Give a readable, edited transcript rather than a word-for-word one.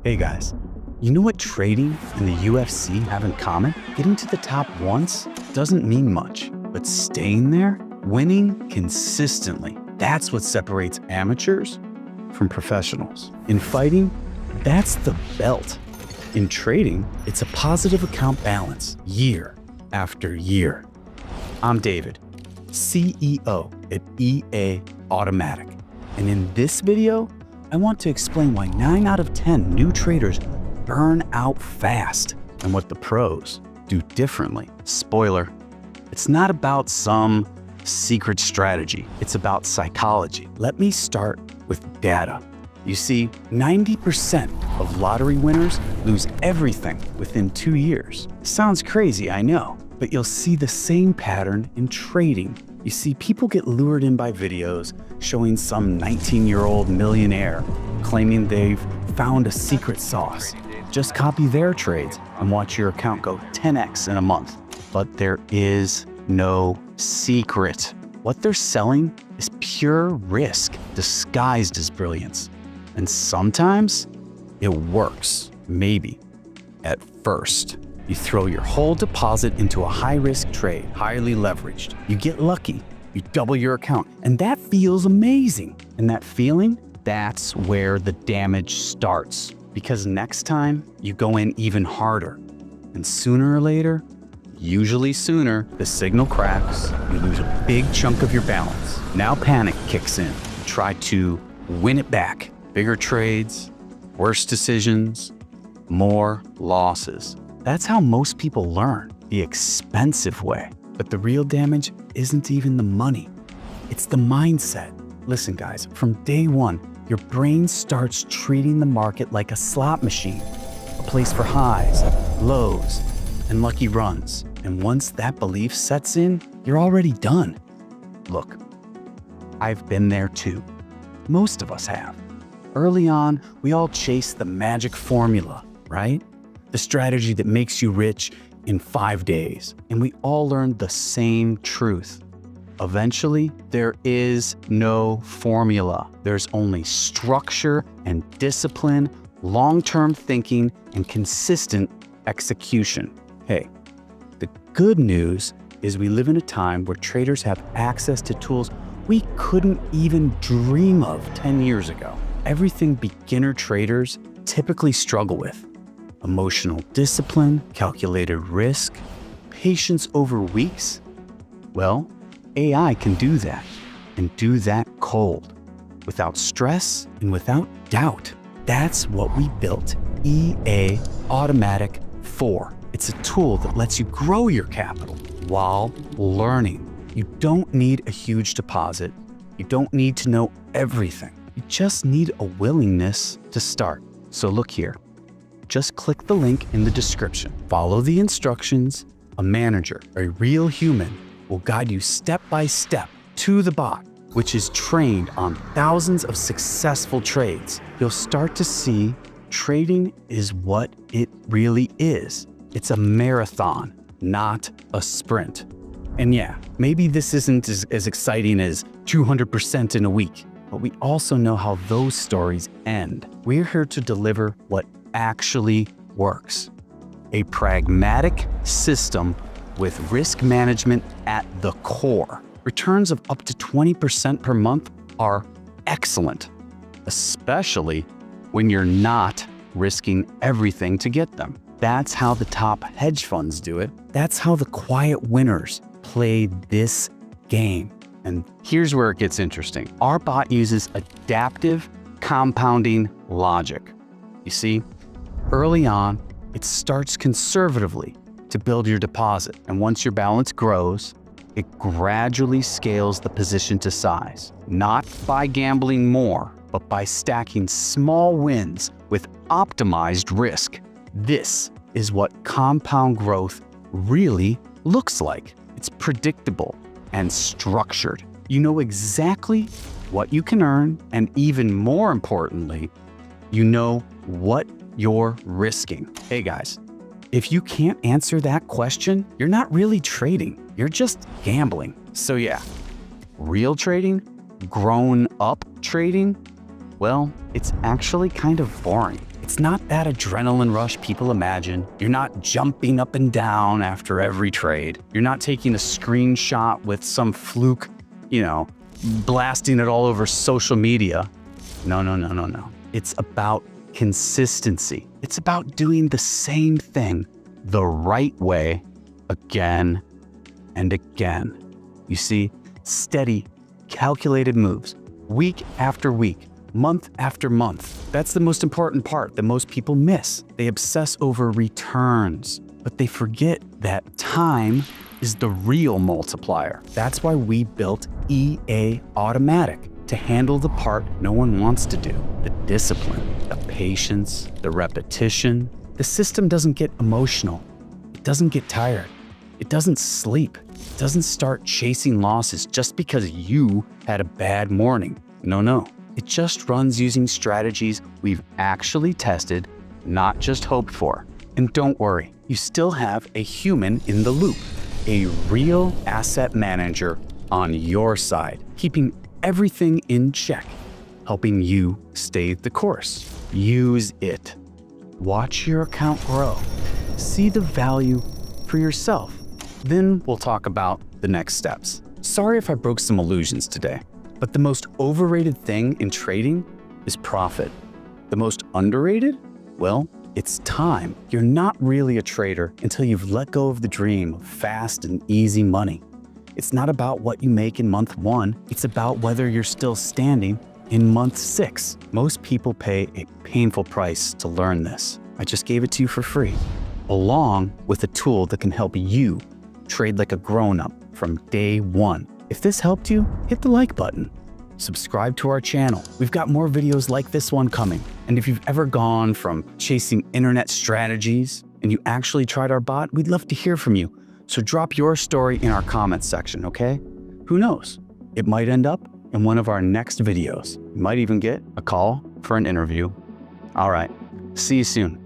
Hey guys, you know what trading and the UFC have in common? Getting to the top once doesn't mean much, but staying there, winning consistently, that's what separates amateurs from professionals. In fighting, that's the belt. In trading, it's a positive account balance year after year. I'm David, CEO at EA Automatic, and in this video, I want to explain why 9 out of 10 new traders burn out fast and what the pros do differently. Spoiler, it's not about some secret strategy. It's about psychology. Let me start with data. You see, 90% of lottery winners lose everything within 2 years. Sounds crazy, I know, but you'll see the same pattern in trading. You see, people get lured in by videos showing some 19-year-old millionaire claiming they've found a secret sauce. Just copy their trades and watch your account go 10x in a month. But there is no secret. What they're selling is pure risk disguised as brilliance. And sometimes it works, maybe, at first. You throw your whole deposit into a high-risk trade, highly leveraged. You get lucky, you double your account, and that feels amazing. And that feeling, that's where the damage starts. Because next time, you go in even harder. And sooner or later, usually sooner, the signal cracks, you lose a big chunk of your balance. Now panic kicks in. You try to win it back. Bigger trades, worse decisions, more losses. That's how most people learn, the expensive way. But the real damage isn't even the money. It's the mindset. Listen, guys, from day one, your brain starts treating the market like a slot machine, a place for highs, lows, and lucky runs. And once that belief sets in, you're already done. Look, I've been there too. Most of us have. Early on, we all chase the magic formula, right? The strategy that makes you rich in 5 days. And we all learned the same truth. Eventually, there is no formula. There's only structure and discipline, long-term thinking, and consistent execution. Hey, the good news is we live in a time where traders have access to tools we couldn't even dream of 10 years ago. Everything beginner traders typically struggle with: emotional discipline, calculated risk, patience over weeks. Well, AI can do that, and do that cold, without stress and without doubt. That's what we built EA Automatic for. It's a tool that lets you grow your capital while learning. You don't need a huge deposit. You don't need to know everything. You just need a willingness to start. So look here. Just click the link in the description. Follow the instructions. A manager, a real human, will guide you step by step to the bot, which is trained on thousands of successful trades. You'll start to see trading is what it really is. It's a marathon, not a sprint. And yeah, maybe this isn't as exciting as 200% in a week, but we also know how those stories end. We're here to deliver what actually works. A pragmatic system with risk management at the core. Returns of up to 20% per month are excellent, especially when you're not risking everything to get them. That's how the top hedge funds do it. That's how the quiet winners play this game. And here's where it gets interesting. Our bot uses adaptive compounding logic. You see, early on, it starts conservatively to build your deposit. And once your balance grows, it gradually scales the position to size. Not by gambling more, but by stacking small wins with optimized risk. This is what compound growth really looks like. It's predictable and structured. You know exactly what you can earn, and even more importantly, you know what you're risking. Hey guys, if you can't answer that question, you're not really trading, you're just gambling. So yeah, real trading, grown up trading, well, it's actually kind of boring. It's not that adrenaline rush people imagine. You're not jumping up and down after every trade. You're not taking a screenshot with some fluke, blasting it all over social media. No. It's about consistency. It's about doing the same thing the right way again and again. You see, steady, calculated moves, week after week, month after month. That's the most important part that most people miss. They obsess over returns, but they forget that time is the real multiplier. That's why we built EA Automatic to handle the part no one wants to do, the discipline, the patience, the repetition. The system doesn't get emotional. It doesn't get tired. It doesn't sleep. It doesn't start chasing losses just because you had a bad morning. No. It just runs using strategies we've actually tested, not just hoped for. And don't worry, you still have a human in the loop, a real asset manager on your side, keeping everything in check, helping you stay the course. Use it. Watch your account grow. See the value for yourself. Then we'll talk about the next steps. Sorry if I broke some illusions today, but the most overrated thing in trading is profit. The most underrated? Well, it's time. You're not really a trader until you've let go of the dream of fast and easy money. It's not about what you make in month 1. It's about whether you're still standing in month 6. Most people pay a painful price to learn this. I just gave it to you for free, along with a tool that can help you trade like a grown-up from day 1. If this helped you, hit the like button. Subscribe to our channel. We've got more videos like this one coming. And if you've ever gone from chasing internet strategies and you actually tried our bot, we'd love to hear from you. So drop your story in our comments section, okay? Who knows? It might end up in one of our next videos. You might even get a call for an interview. All right, see you soon.